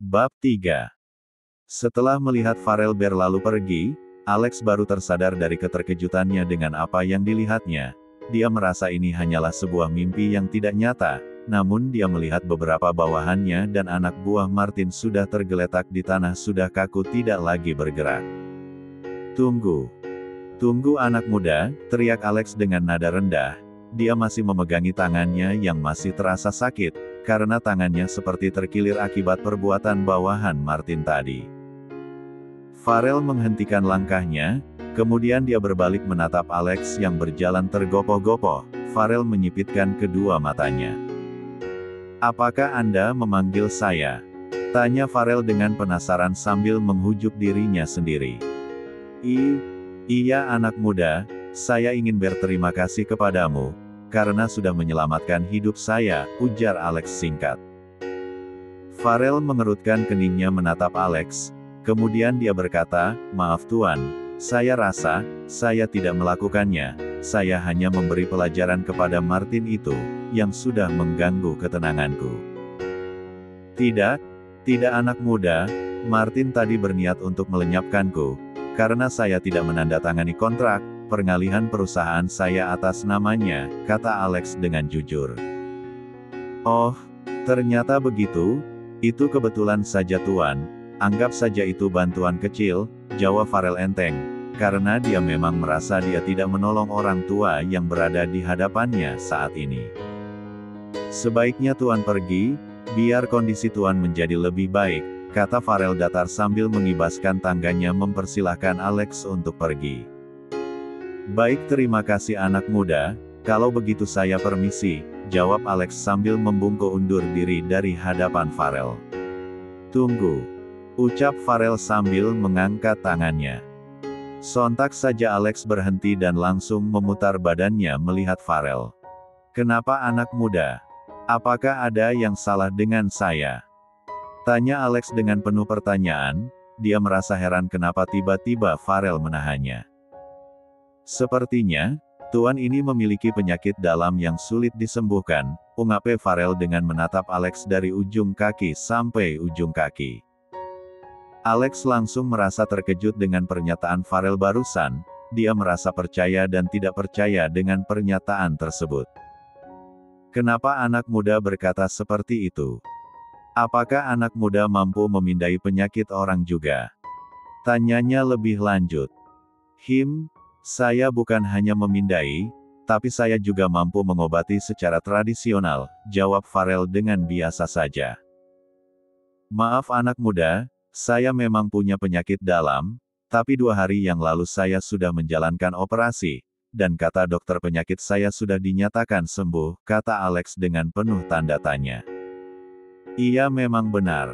Bab 3. Setelah melihat Farel berlalu pergi, Alex baru tersadar dari keterkejutannya dengan apa yang dilihatnya. Dia merasa ini hanyalah sebuah mimpi yang tidak nyata, namun dia melihat beberapa bawahannya dan anak buah Martin sudah tergeletak di tanah sudah kaku tidak lagi bergerak. Tunggu. Tunggu anak muda, teriak Alex dengan nada rendah. Dia masih memegangi tangannya yang masih terasa sakit, karena tangannya seperti terkilir akibat perbuatan bawahan Martin tadi. Farel menghentikan langkahnya, kemudian dia berbalik menatap Alex yang berjalan tergopoh-gopoh. Farel menyipitkan kedua matanya. "Apakah Anda memanggil saya?" tanya Farel dengan penasaran sambil menghujuk dirinya sendiri. Iya anak muda, saya ingin berterima kasih kepadamu, karena sudah menyelamatkan hidup saya," ujar Alex singkat. Farel mengerutkan keningnya menatap Alex, kemudian dia berkata, "Maaf Tuan, saya rasa, saya tidak melakukannya, saya hanya memberi pelajaran kepada Martin itu, yang sudah mengganggu ketenanganku." Tidak anak muda, Martin tadi berniat untuk melenyapkanku, karena saya tidak menandatangani kontrak pengalihan perusahaan saya atas namanya, kata Alex dengan jujur. "Oh, ternyata begitu? Itu kebetulan saja Tuan, anggap saja itu bantuan kecil," jawab Farel enteng, karena dia memang merasa dia tidak menolong orang tua yang berada di hadapannya saat ini. "Sebaiknya Tuan pergi, biar kondisi Tuan menjadi lebih baik," kata Farel datar sambil mengibaskan tangannya mempersilahkan Alex untuk pergi. "Baik, terima kasih anak muda, kalau begitu saya permisi," jawab Alex sambil membungkuk undur diri dari hadapan Farel. "Tunggu," ucap Farel sambil mengangkat tangannya. Sontak saja Alex berhenti dan langsung memutar badannya melihat Farel. "Kenapa anak muda? Apakah ada yang salah dengan saya?" tanya Alex dengan penuh pertanyaan. Dia merasa heran kenapa tiba-tiba Farel menahannya. "Sepertinya, Tuan ini memiliki penyakit dalam yang sulit disembuhkan," ungkap Farel dengan menatap Alex dari ujung kaki sampai ujung kaki. Alex langsung merasa terkejut dengan pernyataan Farel barusan, dia merasa percaya dan tidak percaya dengan pernyataan tersebut. Kenapa anak muda berkata seperti itu? Apakah anak muda mampu memindai penyakit orang juga? Tanyanya lebih lanjut. Saya bukan hanya memindai, tapi saya juga mampu mengobati secara tradisional, jawab Farel dengan biasa saja. "Maaf anak muda, saya memang punya penyakit dalam, tapi 2 hari yang lalu saya sudah menjalankan operasi, dan kata dokter penyakit saya sudah dinyatakan sembuh," kata Alex dengan penuh tanda tanya. "Iya memang benar.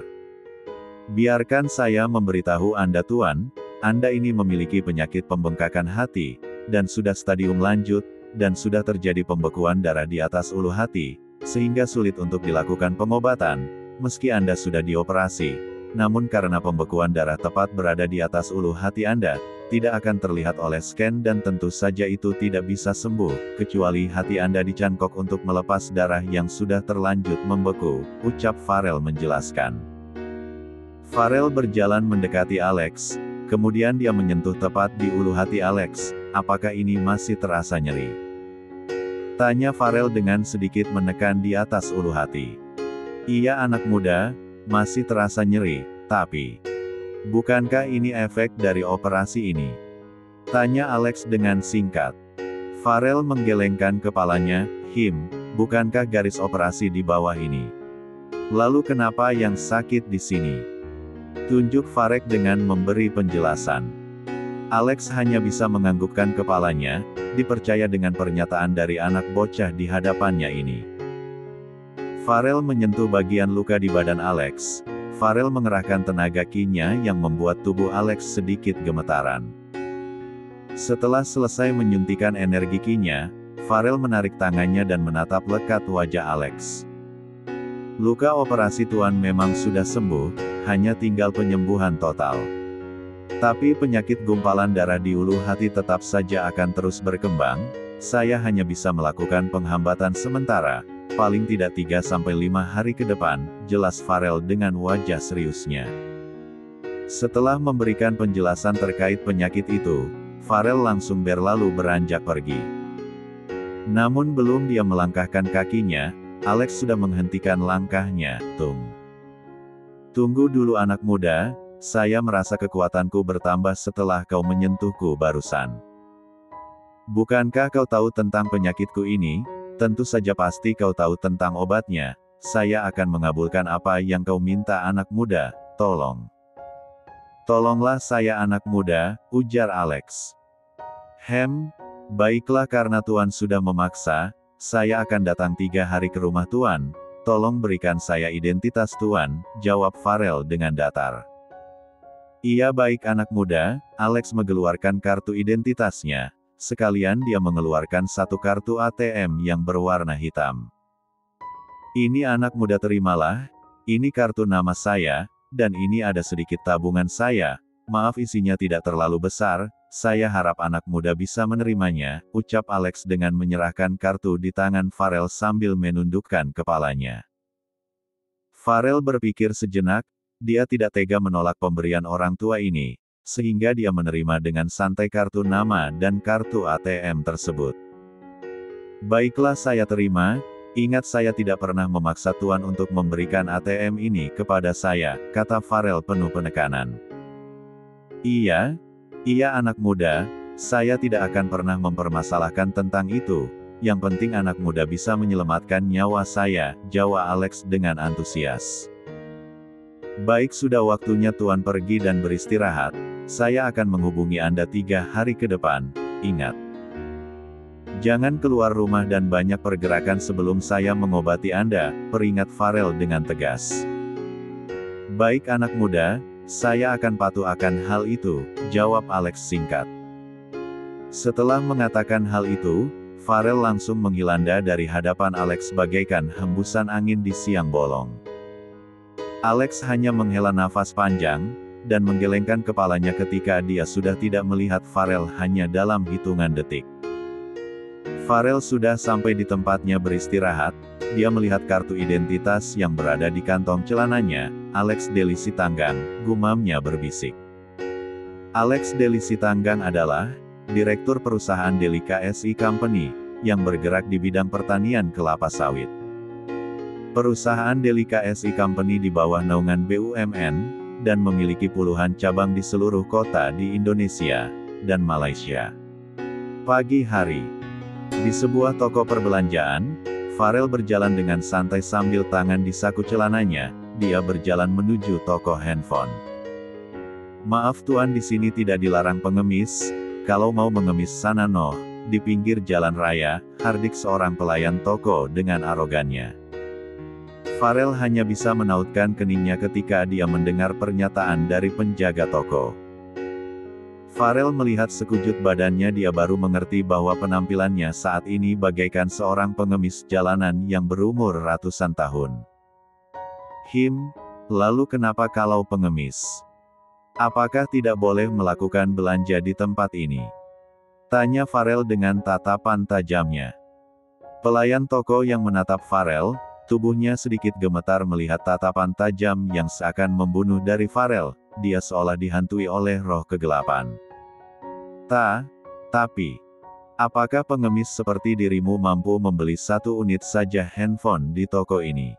Biarkan saya memberitahu Anda Tuan, Anda ini memiliki penyakit pembengkakan hati, dan sudah stadium lanjut, dan sudah terjadi pembekuan darah di atas ulu hati, sehingga sulit untuk dilakukan pengobatan, meski Anda sudah dioperasi, namun karena pembekuan darah tepat berada di atas ulu hati Anda, tidak akan terlihat oleh scan dan tentu saja itu tidak bisa sembuh, kecuali hati Anda dicangkok untuk melepas darah yang sudah terlanjut membeku," ucap Farel menjelaskan. Farel berjalan mendekati Alex, kemudian dia menyentuh tepat di ulu hati Alex. "Apakah ini masih terasa nyeri?" tanya Farel dengan sedikit menekan di atas ulu hati. "Iya anak muda, masih terasa nyeri, tapi bukankah ini efek dari operasi ini?" tanya Alex dengan singkat. Farel menggelengkan kepalanya. Bukankah garis operasi di bawah ini? Lalu kenapa yang sakit di sini?" tunjuk Farel dengan memberi penjelasan. Alex hanya bisa menganggukkan kepalanya, dipercaya dengan pernyataan dari anak bocah di hadapannya ini. Farel menyentuh bagian luka di badan Alex. Farel mengerahkan tenaga ki-nya yang membuat tubuh Alex sedikit gemetaran. Setelah selesai menyuntikkan energi ki-nya, Farel menarik tangannya dan menatap lekat wajah Alex. "Luka operasi Tuan memang sudah sembuh, hanya tinggal penyembuhan total. Tapi penyakit gumpalan darah di ulu hati tetap saja akan terus berkembang, saya hanya bisa melakukan penghambatan sementara, paling tidak 3-5 hari ke depan, jelas Farel dengan wajah seriusnya. Setelah memberikan penjelasan terkait penyakit itu, Farel langsung berlalu beranjak pergi. Namun belum dia melangkahkan kakinya, Alex sudah menghentikan langkahnya. Tunggu dulu anak muda, saya merasa kekuatanku bertambah setelah kau menyentuhku barusan. Bukankah kau tahu tentang penyakitku ini? Tentu saja pasti kau tahu tentang obatnya. Saya akan mengabulkan apa yang kau minta anak muda, tolong. Tolonglah saya anak muda, ujar Alex. Baiklah karena Tuan sudah memaksa, saya akan datang 3 hari ke rumah Tuan. Tolong berikan saya identitas Tuan, jawab Farel dengan datar. Iya baik anak muda, Alex mengeluarkan kartu identitasnya. Sekalian dia mengeluarkan satu kartu ATM yang berwarna hitam. Ini anak muda terimalah, ini kartu nama saya, dan ini ada sedikit tabungan saya. Maaf isinya tidak terlalu besar, saya harap anak muda bisa menerimanya, ucap Alex dengan menyerahkan kartu di tangan Farel sambil menundukkan kepalanya. Farel berpikir sejenak, dia tidak tega menolak pemberian orang tua ini, sehingga dia menerima dengan santai kartu nama dan kartu ATM tersebut. Baiklah saya terima, ingat saya tidak pernah memaksa Tuan untuk memberikan ATM ini kepada saya, kata Farel penuh penekanan. Iya anak muda, saya tidak akan pernah mempermasalahkan tentang itu, yang penting anak muda bisa menyelamatkan nyawa saya, jawab Alex dengan antusias. Baik sudah waktunya Tuan pergi dan beristirahat, saya akan menghubungi Anda 3 hari ke depan, ingat. Jangan keluar rumah dan banyak pergerakan sebelum saya mengobati Anda, peringat Farel dengan tegas. Baik anak muda, saya akan patuh akan hal itu, jawab Alex singkat. Setelah mengatakan hal itu, Farel langsung menghilanda dari hadapan Alex bagaikan hembusan angin di siang bolong. Alex hanya menghela nafas panjang, dan menggelengkan kepalanya ketika dia sudah tidak melihat Farel hanya dalam hitungan detik. Farel sudah sampai di tempatnya beristirahat, dia melihat kartu identitas yang berada di kantong celananya. Alex Deli Sitanggang, gumamnya berbisik. Alex Deli Sitanggang adalah direktur perusahaan Deli KSI Company, yang bergerak di bidang pertanian kelapa sawit. Perusahaan Deli KSI Company di bawah naungan BUMN, dan memiliki puluhan cabang di seluruh kota di Indonesia dan Malaysia. Pagi hari, di sebuah toko perbelanjaan, Farel berjalan dengan santai sambil tangan di saku celananya. Dia berjalan menuju toko handphone. Maaf Tuan, di sini tidak dilarang pengemis. Kalau mau mengemis sana noh, di pinggir jalan raya, hardik seorang pelayan toko dengan arogannya. Farel hanya bisa menautkan keningnya ketika dia mendengar pernyataan dari penjaga toko. Farel melihat sekujur badannya, dia baru mengerti bahwa penampilannya saat ini bagaikan seorang pengemis jalanan yang berumur ratusan tahun. Lalu kenapa kalau pengemis? Apakah tidak boleh melakukan belanja di tempat ini? Tanya Farel dengan tatapan tajamnya. Pelayan toko yang menatap Farel, tubuhnya sedikit gemetar melihat tatapan tajam yang seakan membunuh dari Farel. Dia seolah dihantui oleh roh kegelapan. Tapi, apakah pengemis seperti dirimu mampu membeli 1 unit saja handphone di toko ini?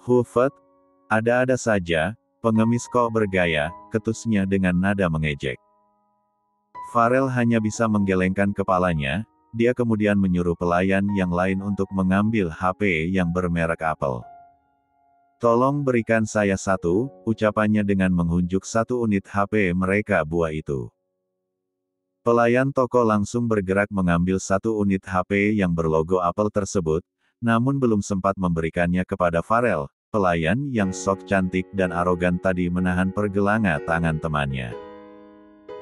Hufet, ada-ada saja, pengemis kok bergaya, ketusnya dengan nada mengejek. Farel hanya bisa menggelengkan kepalanya, dia kemudian menyuruh pelayan yang lain untuk mengambil HP yang bermerek Apple. Tolong berikan saya 1, ucapannya dengan menghunjuk 1 unit HP mereka buah itu. Pelayan toko langsung bergerak mengambil 1 unit HP yang berlogo Apple tersebut, namun belum sempat memberikannya kepada Farel, pelayan yang sok cantik dan arogan tadi menahan pergelanga tangan temannya.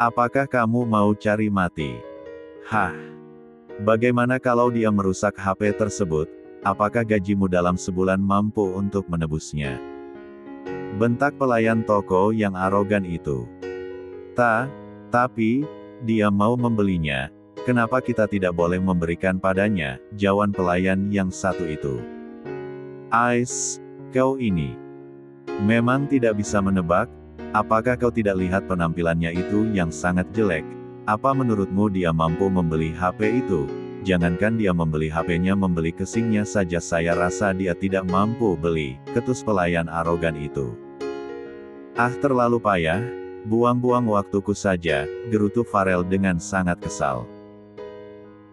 Apakah kamu mau cari mati? Bagaimana kalau dia merusak HP tersebut? Apakah gajimu dalam sebulan mampu untuk menebusnya? Bentak pelayan toko yang arogan itu. Tapi, dia mau membelinya, Kenapa kita tidak boleh memberikan padanya, jawaban pelayan yang satu itu. Ais, kau ini memang tidak bisa menebak. Apakah kau tidak lihat penampilannya itu yang sangat jelek? Apa menurutmu dia mampu membeli HP itu? Jangankan dia membeli HP-nya, membeli casingnya saja saya rasa dia tidak mampu beli, ketus pelayan arogan itu. Ah, terlalu payah, buang-buang waktuku saja, gerutu Farel dengan sangat kesal.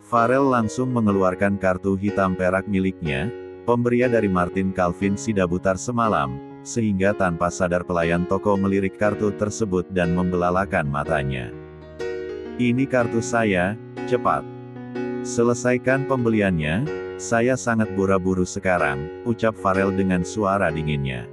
Farel langsung mengeluarkan kartu hitam perak miliknya, pemberian dari Martin Calvin Sidabutar semalam, sehingga tanpa sadar pelayan toko melirik kartu tersebut dan membelalakan matanya. Ini kartu saya, cepat. Selesaikan pembeliannya, saya sangat buru-buru sekarang, ucap Farel dengan suara dinginnya.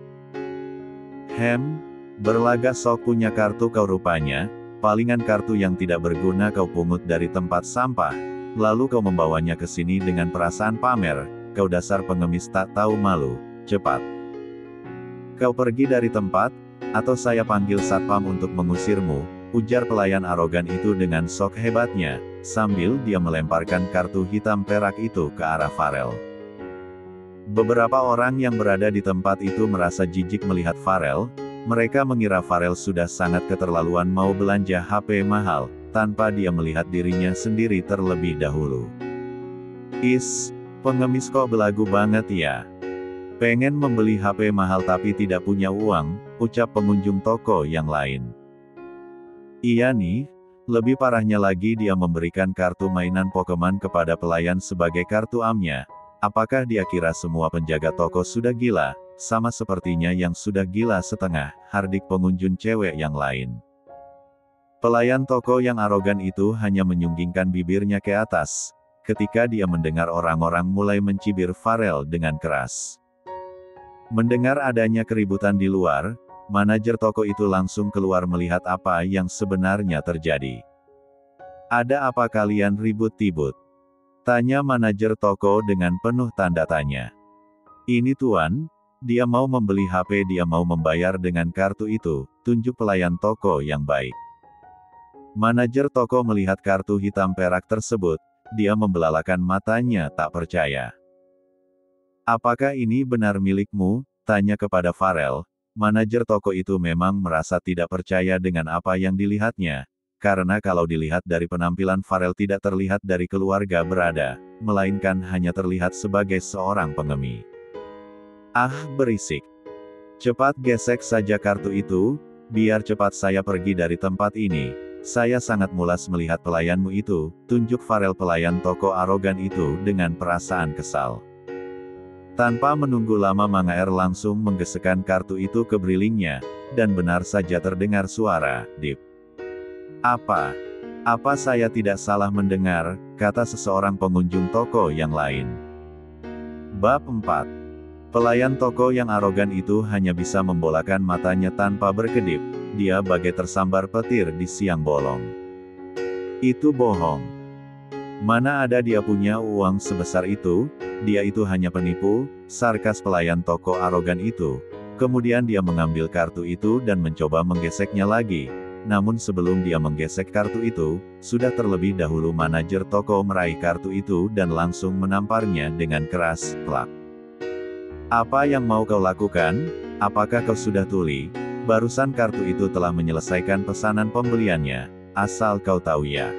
Berlagak sok punya kartu kau rupanya, palingan kartu yang tidak berguna kau pungut dari tempat sampah, lalu kau membawanya ke sini dengan perasaan pamer, kau dasar pengemis tak tahu malu, cepat. Kau pergi dari tempat, atau saya panggil satpam untuk mengusirmu, ujar pelayan arogan itu dengan sok hebatnya, sambil dia melemparkan kartu hitam perak itu ke arah Farel. Beberapa orang yang berada di tempat itu merasa jijik melihat Farel, mereka mengira Farel sudah sangat keterlaluan mau belanja HP mahal, tanpa dia melihat dirinya sendiri terlebih dahulu. Is, pengemis kok belagu banget ya. Pengen membeli HP mahal tapi tidak punya uang, ucap pengunjung toko yang lain. Iya nih, lebih parahnya lagi dia memberikan kartu mainan Pokemon kepada pelayan sebagai kartu AM-nya. Apakah dia kira semua penjaga toko sudah gila, sama sepertinya yang sudah gila setengah, hardik pengunjung cewek yang lain. Pelayan toko yang arogan itu hanya menyunggingkan bibirnya ke atas, ketika dia mendengar orang-orang mulai mencibir Farel dengan keras. Mendengar adanya keributan di luar, manajer toko itu langsung keluar melihat apa yang sebenarnya terjadi. Ada apa kalian ribut-ribut? Tanya manajer toko dengan penuh tanda tanya. Ini tuan, dia mau membeli HP, dia mau membayar dengan kartu itu, tunjuk pelayan toko yang baik. Manajer toko melihat kartu hitam perak tersebut, dia membelalakan matanya tak percaya. Apakah ini benar milikmu? Tanya kepada Farel. Manajer toko itu memang merasa tidak percaya dengan apa yang dilihatnya, karena kalau dilihat dari penampilan Farel tidak terlihat dari keluarga berada, melainkan hanya terlihat sebagai seorang pengemi. Ah, berisik. Cepat gesek saja kartu itu, biar cepat saya pergi dari tempat ini. Saya sangat mulas melihat pelayanmu itu, tunjuk Farel pelayan toko arogan itu dengan perasaan kesal. Tanpa menunggu lama Mangaer langsung menggesekkan kartu itu ke brilingnya, dan benar saja terdengar suara, dip. Apa saya tidak salah mendengar, kata seseorang pengunjung toko yang lain. Bab 4. Pelayan toko yang arogan itu hanya bisa membolakan matanya tanpa berkedip, dia bagai tersambar petir di siang bolong. Itu bohong. Mana ada dia punya uang sebesar itu, dia itu hanya penipu, sarkas pelayan toko arogan itu. Kemudian dia mengambil kartu itu dan mencoba menggeseknya lagi. Namun sebelum dia menggesek kartu itu, sudah terlebih dahulu manajer toko meraih kartu itu dan langsung menamparnya dengan keras, plak. Apa yang mau kau lakukan? Apakah kau sudah tuli? Barusan kartu itu telah menyelesaikan pesanan pembeliannya, asal kau tahu ya.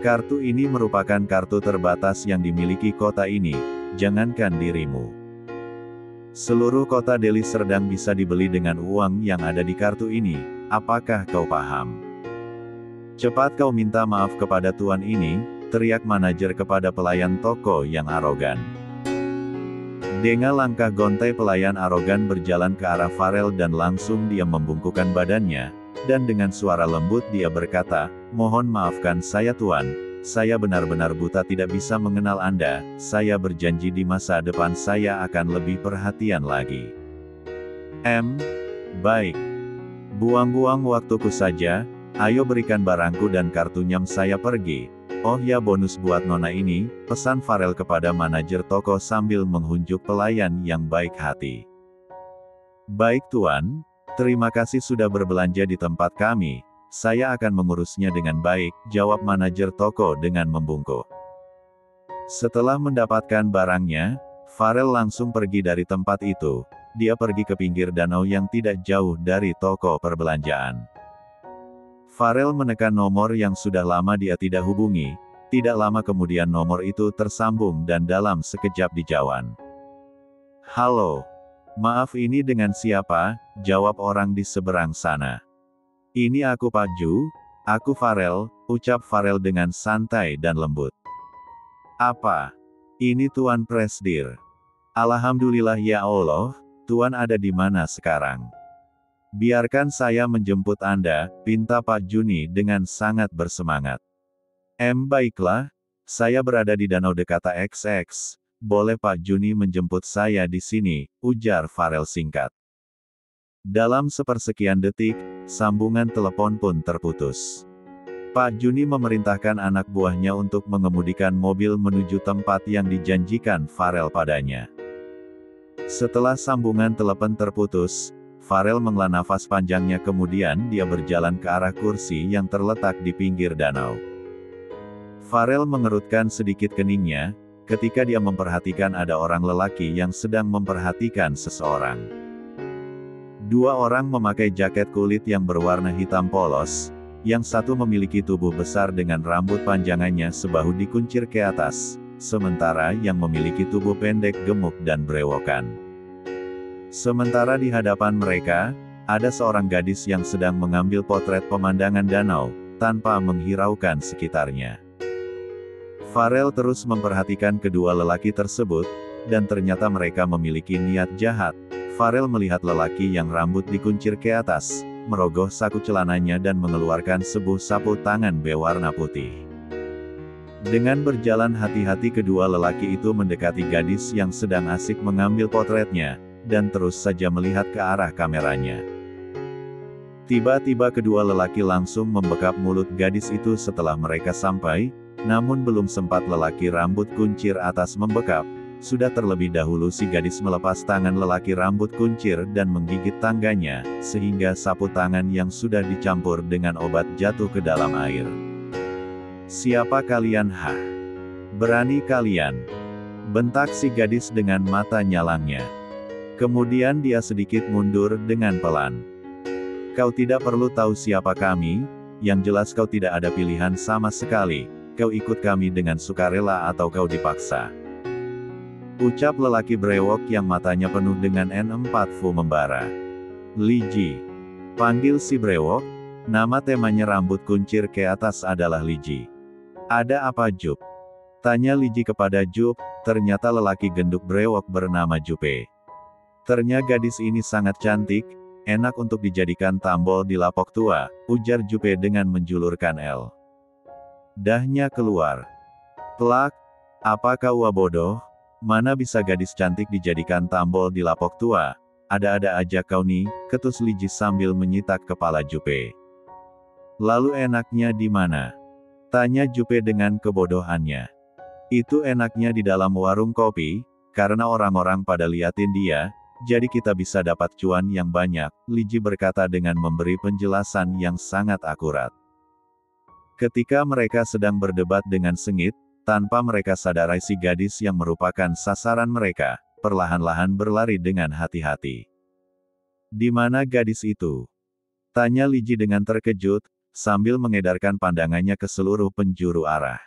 Kartu ini merupakan kartu terbatas yang dimiliki kota ini, jangankan dirimu. Seluruh kota Delhi Serdang bisa dibeli dengan uang yang ada di kartu ini, apakah kau paham? Cepat kau minta maaf kepada tuan ini, teriak manajer kepada pelayan toko yang arogan. Dengan langkah gontai pelayan arogan berjalan ke arah Farel dan langsung dia membungkukkan badannya, dan dengan suara lembut dia berkata, mohon maafkan saya tuan, saya benar-benar buta tidak bisa mengenal Anda, saya berjanji di masa depan saya akan lebih perhatian lagi. Baik. Buang-buang waktuku saja, ayo berikan barangku dan kartunya saya pergi. Oh ya bonus buat nona ini, pesan Farel kepada manajer toko sambil menghunjuk pelayan yang baik hati. Baik tuan, terima kasih sudah berbelanja di tempat kami, saya akan mengurusnya dengan baik, jawab manajer toko dengan membungkuk. Setelah mendapatkan barangnya, Farel langsung pergi dari tempat itu. Dia pergi ke pinggir danau yang tidak jauh dari toko perbelanjaan. Farel menekan nomor yang sudah lama dia tidak hubungi. Tidak lama kemudian nomor itu tersambung dan dalam sekejap dijawab. "Halo. Maaf, ini dengan siapa?" jawab orang di seberang sana. "Ini aku Pak Ju, aku Farel," ucap Farel dengan santai dan lembut. "Apa? Ini Tuan Presdir. Alhamdulillah ya Allah, Tuan ada di mana sekarang?" "Biarkan saya menjemput Anda," pinta Pak Juni dengan sangat bersemangat. Baiklah, saya berada di danau dekat XX. Boleh Pak Juni menjemput saya di sini," ujar Farel singkat. Dalam sepersekian detik, sambungan telepon pun terputus. Pak Juni memerintahkan anak buahnya untuk mengemudikan mobil menuju tempat yang dijanjikan Farel padanya. Setelah sambungan telepon terputus, Farel menghela nafas panjangnya, kemudian dia berjalan ke arah kursi yang terletak di pinggir danau. Farel mengerutkan sedikit keningnya, ketika dia memperhatikan ada orang lelaki yang sedang memperhatikan seseorang. Dua orang memakai jaket kulit yang berwarna hitam polos, yang satu memiliki tubuh besar dengan rambut panjangannya sebahu dikuncir ke atas, sementara yang memiliki tubuh pendek gemuk dan brewokan. Sementara di hadapan mereka, ada seorang gadis yang sedang mengambil potret pemandangan danau, tanpa menghiraukan sekitarnya. Farel terus memperhatikan kedua lelaki tersebut, dan ternyata mereka memiliki niat jahat. Farel melihat lelaki yang rambut dikuncir ke atas, merogoh saku celananya dan mengeluarkan sebuah sapu tangan berwarna putih. Dengan berjalan hati-hati kedua lelaki itu mendekati gadis yang sedang asik mengambil potretnya, dan terus saja melihat ke arah kameranya. Tiba-tiba kedua lelaki langsung membekap mulut gadis itu setelah mereka sampai, namun belum sempat lelaki rambut kuncir atas membekap, sudah terlebih dahulu si gadis melepas tangan lelaki rambut kuncir dan menggigit tangganya, sehingga sapu tangan yang sudah dicampur dengan obat jatuh ke dalam air. "Siapa kalian, ha? Berani kalian?" bentak si gadis dengan mata nyalangnya. Kemudian dia sedikit mundur dengan pelan. "Kau tidak perlu tahu siapa kami, yang jelas kau tidak ada pilihan sama sekali, kau ikut kami dengan sukarela atau kau dipaksa," ucap lelaki brewok yang matanya penuh dengan N4 membara. "Liji," panggil si brewok, nama temanya rambut kuncir ke atas adalah Liji. "Ada apa Jup?" tanya Liji kepada Jup. Ternyata lelaki genduk brewok bernama Jupe. "Ternyata gadis ini sangat cantik, enak untuk dijadikan tambol di lapok tua," ujar Jupe dengan menjulurkan L. Dahnya keluar. "Plak, apa kau bodoh? Mana bisa gadis cantik dijadikan tambol di lapok tua? Ada-ada aja kau nih," ketus Liji sambil menyitak kepala Jupe. "Lalu enaknya di mana?" tanya Jupe dengan kebodohannya. "Itu enaknya di dalam warung kopi, karena orang-orang pada liatin dia, jadi kita bisa dapat cuan yang banyak," Liji berkata dengan memberi penjelasan yang sangat akurat. Ketika mereka sedang berdebat dengan sengit, tanpa mereka sadari si gadis yang merupakan sasaran mereka, perlahan-lahan berlari dengan hati-hati. "Di mana gadis itu?" tanya Liji dengan terkejut, sambil mengedarkan pandangannya ke seluruh penjuru arah.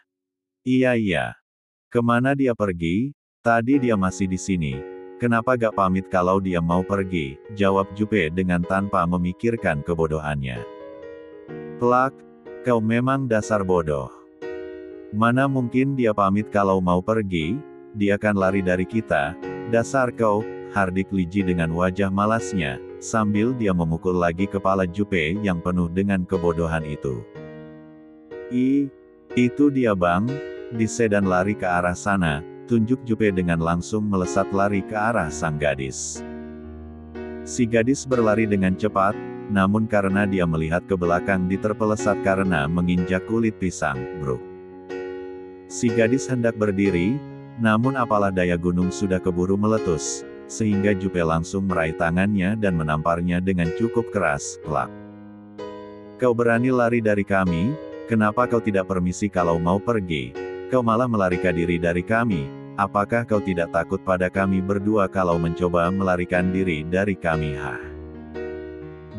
Iya. Kemana dia pergi? Tadi dia masih di sini. Kenapa gak pamit kalau dia mau pergi?" jawab Jupe dengan tanpa memikirkan kebodohannya. "Plak, kau memang dasar bodoh. Mana mungkin dia pamit kalau mau pergi, dia kan lari dari kita, dasar kau," hardik Liji dengan wajah malasnya, sambil dia memukul lagi kepala Jupe yang penuh dengan kebodohan itu. Itu dia bang, di sedan lari ke arah sana," tunjuk Jupe dengan langsung melesat lari ke arah sang gadis. Si gadis berlari dengan cepat, namun karena dia melihat ke belakang diterpelesat karena menginjak kulit pisang, bruk. Si gadis hendak berdiri, namun apalah daya gunung sudah keburu meletus, sehingga Jupe langsung meraih tangannya dan menamparnya dengan cukup keras, plak. Kau berani lari dari kami? Kenapa kau tidak permisi kalau mau pergi? Kau malah melarikan diri dari kami. Apakah kau tidak takut pada kami berdua kalau mencoba melarikan diri dari kami? Hah?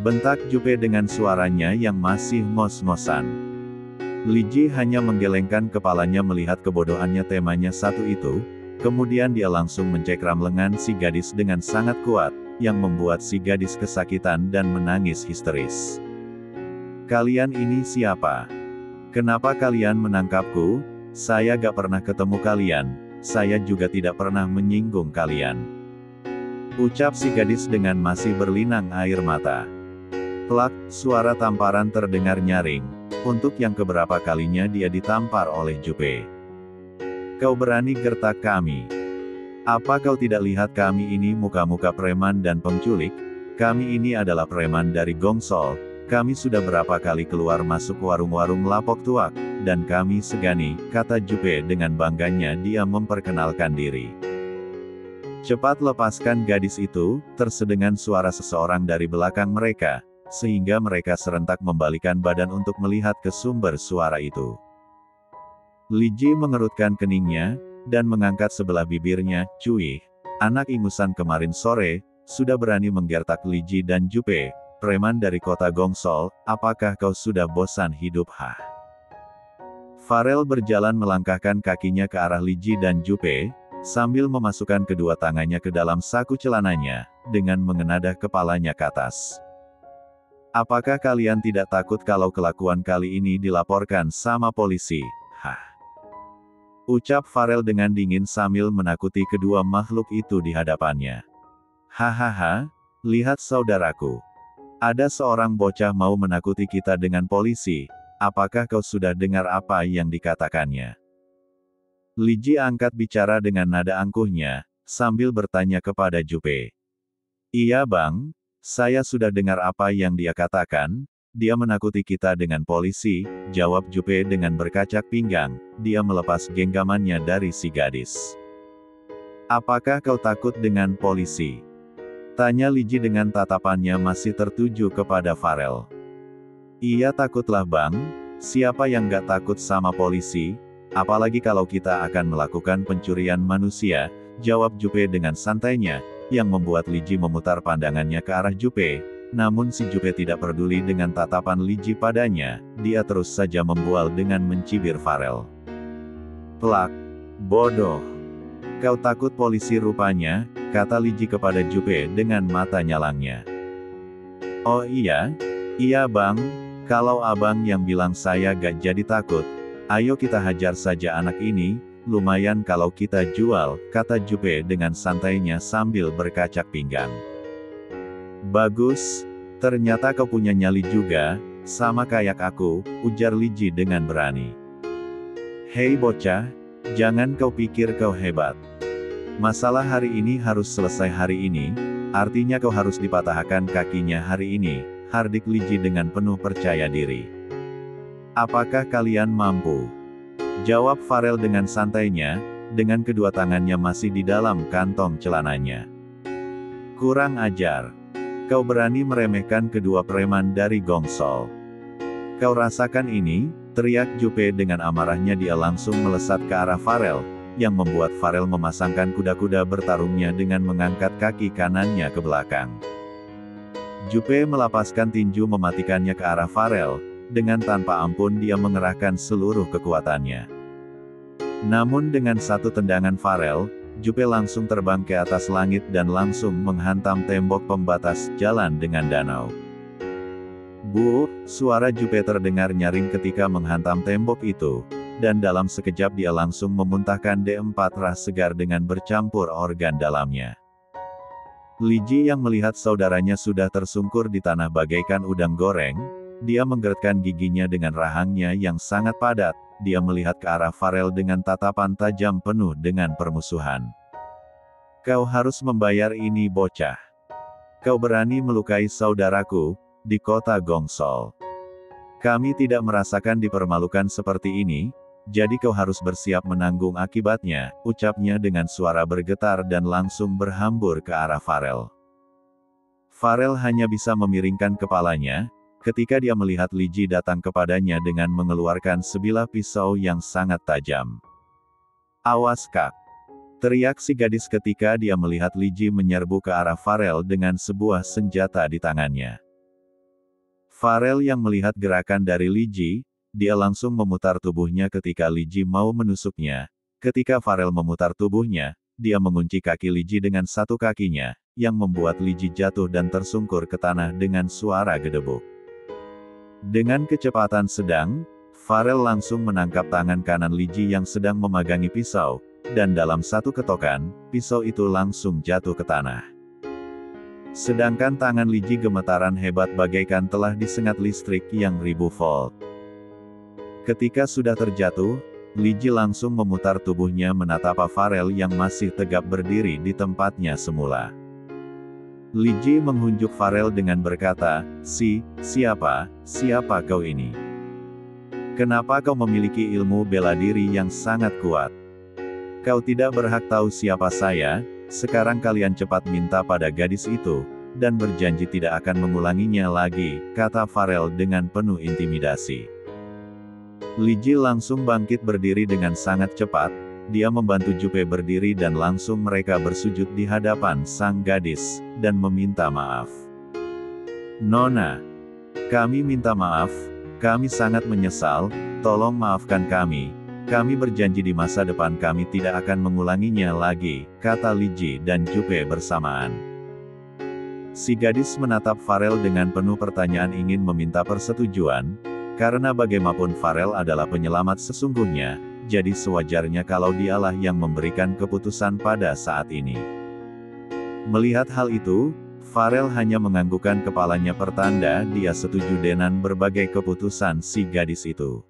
Bentak Jupe dengan suaranya yang masih ngos-ngosan. Li Ji hanya menggelengkan kepalanya melihat kebodohannya temanya satu itu, kemudian dia langsung mencekram lengan si gadis dengan sangat kuat, yang membuat si gadis kesakitan dan menangis histeris. Kalian ini siapa? Kenapa kalian menangkapku? Saya gak pernah ketemu kalian, saya juga tidak pernah menyinggung kalian. Ucap si gadis dengan masih berlinang air mata. Plak, suara tamparan terdengar nyaring. Untuk yang keberapa kalinya dia ditampar oleh Jupe. Kau berani gertak kami? Apa kau tidak lihat kami ini muka-muka preman dan penculik? Kami ini adalah preman dari Gongsol. Kami sudah berapa kali keluar masuk warung-warung lapok tuak, dan kami segani, kata Jupe dengan bangganya dia memperkenalkan diri. Cepat lepaskan gadis itu, tersedengan suara seseorang dari belakang mereka, sehingga mereka serentak membalikan badan untuk melihat ke sumber suara itu. Li Ji mengerutkan keningnya, dan mengangkat sebelah bibirnya, cuy, anak ingusan kemarin sore, sudah berani menggertak Li Ji dan Jupe, preman dari kota Gongsol, apakah kau sudah bosan hidup? Hah? Farel berjalan melangkahkan kakinya ke arah Li Ji dan Jupe, sambil memasukkan kedua tangannya ke dalam saku celananya, dengan mengenadah kepalanya ke atas. Apakah kalian tidak takut kalau kelakuan kali ini dilaporkan sama polisi? Hah? Ucap Farel dengan dingin sambil menakuti kedua makhluk itu di hadapannya. Hahaha, lihat saudaraku. Ada seorang bocah mau menakuti kita dengan polisi, apakah kau sudah dengar apa yang dikatakannya? Li Ji angkat bicara dengan nada angkuhnya, sambil bertanya kepada Jupe. Iya bang. Saya sudah dengar apa yang dia katakan, dia menakuti kita dengan polisi, jawab Jupe dengan berkacak pinggang, dia melepas genggamannya dari si gadis. Apakah kau takut dengan polisi? Tanya Li Ji dengan tatapannya masih tertuju kepada Farel. Iya takutlah bang, siapa yang gak takut sama polisi, apalagi kalau kita akan melakukan pencurian manusia, jawab Jupe dengan santainya, yang membuat Li Ji memutar pandangannya ke arah Jupe, namun si Jupe tidak peduli dengan tatapan Li Ji padanya, dia terus saja membual dengan mencibir Farel. Plak, bodoh. Kau takut polisi rupanya, kata Li Ji kepada Jupe dengan mata nyalangnya. Oh iya? Iya bang, kalau abang yang bilang saya gak jadi takut, ayo kita hajar saja anak ini. Lumayan kalau kita jual, kata Jupe dengan santainya sambil berkacak pinggang. Bagus, ternyata kau punya nyali juga, sama kayak aku, ujar Li Ji dengan berani. Hei bocah, jangan kau pikir kau hebat. Masalah hari ini harus selesai hari ini, artinya kau harus dipatahkan kakinya hari ini, hardik Li Ji dengan penuh percaya diri. Apakah kalian mampu? Jawab Farel dengan santainya, dengan kedua tangannya masih di dalam kantong celananya. Kurang ajar. Kau berani meremehkan kedua preman dari Gongsol. Kau rasakan ini, teriak Jupe dengan amarahnya dia langsung melesat ke arah Farel, yang membuat Farel memasangkan kuda-kuda bertarungnya dengan mengangkat kaki kanannya ke belakang. Jupe melapaskan tinju mematikannya ke arah Farel, dengan tanpa ampun dia mengerahkan seluruh kekuatannya. Namun dengan satu tendangan Farel, Jupe langsung terbang ke atas langit dan langsung menghantam tembok pembatas jalan dengan danau. Bu, suara Jupe terdengar nyaring ketika menghantam tembok itu, dan dalam sekejap dia langsung memuntahkan D4 ras segar dengan bercampur organ dalamnya. Li Ji yang melihat saudaranya sudah tersungkur di tanah bagaikan udang goreng, dia menggeretkan giginya dengan rahangnya yang sangat padat, dia melihat ke arah Farel dengan tatapan tajam penuh dengan permusuhan. Kau harus membayar ini bocah. Kau berani melukai saudaraku, di kota Gongsol. Kami tidak merasakan dipermalukan seperti ini, jadi kau harus bersiap menanggung akibatnya, ucapnya dengan suara bergetar dan langsung berhambur ke arah Farel. Farel hanya bisa memiringkan kepalanya, ketika dia melihat Li Ji datang kepadanya dengan mengeluarkan sebilah pisau yang sangat tajam. "Awas Kak!" teriak si gadis ketika dia melihat Li Ji menyerbu ke arah Farel dengan sebuah senjata di tangannya. Farel yang melihat gerakan dari Li Ji, dia langsung memutar tubuhnya ketika Li Ji mau menusuknya. Ketika Farel memutar tubuhnya, dia mengunci kaki Li Ji dengan satu kakinya, yang membuat Li Ji jatuh dan tersungkur ke tanah dengan suara gedebuk. Dengan kecepatan sedang, Farel langsung menangkap tangan kanan Li Ji yang sedang memegangi pisau, dan dalam satu ketokan, pisau itu langsung jatuh ke tanah. Sedangkan tangan Li Ji gemetaran hebat bagaikan telah disengat listrik yang 1000 volt. Ketika sudah terjatuh, Li Ji langsung memutar tubuhnya menatap Farel yang masih tegap berdiri di tempatnya semula. Li Ji menghunjuk Farel dengan berkata, Siapa kau ini? Kenapa kau memiliki ilmu bela diri yang sangat kuat? Kau tidak berhak tahu siapa saya, sekarang kalian cepat minta pada gadis itu, dan berjanji tidak akan mengulanginya lagi," kata Farel dengan penuh intimidasi. Li Ji langsung bangkit berdiri dengan sangat cepat, dia membantu Jupe berdiri dan langsung mereka bersujud di hadapan sang gadis, dan meminta maaf. "Nona, kami minta maaf, kami sangat menyesal, tolong maafkan kami. Kami berjanji di masa depan kami tidak akan mengulanginya lagi," kata Li Ji dan Jupe bersamaan. Si gadis menatap Farel dengan penuh pertanyaan ingin meminta persetujuan, karena bagaimanapun Farel adalah penyelamat sesungguhnya, jadi sewajarnya kalau dialah yang memberikan keputusan pada saat ini. Melihat hal itu, Farel hanya menganggukkan kepalanya pertanda dia setuju dengan berbagai keputusan si gadis itu.